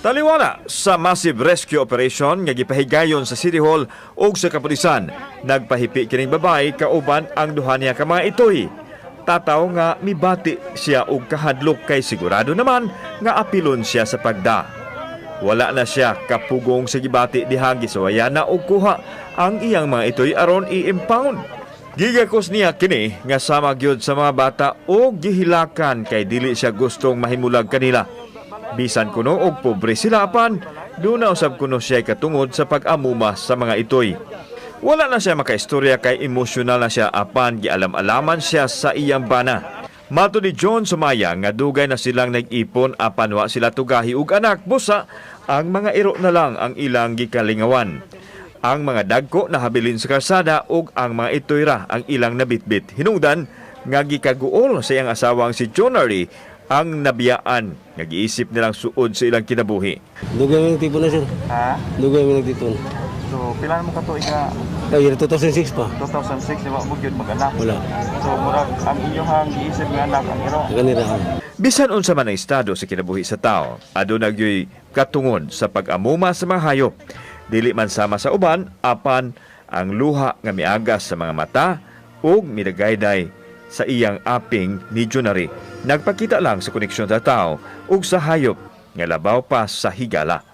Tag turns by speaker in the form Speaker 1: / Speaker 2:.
Speaker 1: Taliwala sa massive rescue operation nga gipahigayon sa City Hall ug sa kapulisan, nagpahipi kining babae kauban ang duha niya ka mga itoy. Tataw nga mibati siya og kahadlok kay sigurado naman nga apilon siya sa pagda. Wala na siya kapugong sa gibati diha gisawayana og kuha ang iyang mga itoy aron i-impound. Gigakos niya kini nga sama gyud sa mga bata o gihilakan kay dili siya gustong mahimulag kanila. Bisan kuno og pobre sila apan, duna usab kuno siya katungod sa pag-amuma sa mga itoy. Wala na siya makaistorya kay emosyonal na siya apan gialam-alaman siya sa iyang bana. Mato ni John Sumaya nga dugay na silang nag-ipon apan wa sila tugahi og anak, busa ang mga iro na lang ang ilang gikalingawan. Ang mga dagko nahabilin sa karsada ug ang mga itoy ra ang ilang nabitbit. Hinungdan nga gikaguol sa iyang asawang si John Ari ang nabiyaan nga giisip nilang suod sa ilang kinabuhi.
Speaker 2: Dugay mo nagtipon na sir.
Speaker 3: Ha?
Speaker 2: Dugay mo nagtipon.
Speaker 3: So, pila mo ka to ika
Speaker 2: Ay, 2006 pa.
Speaker 3: 2006, di ba mo yun mag-anak?
Speaker 2: Wala.
Speaker 3: So, murag ang inyong giisip nga anak ang iro.
Speaker 2: Kanira.
Speaker 1: Bisan unsa man ang estado sa kinabuhi sa tao, aduna gyoy katungod sa pag-amuma sa mga hayop. Dili man sama sa uban, apan ang luha nga miagas sa mga mata ug midagayday sa iyang aping ni Junari. Nagpakita lang sa koneksyon sa tao ug sa hayop nga labaw pa sa higala.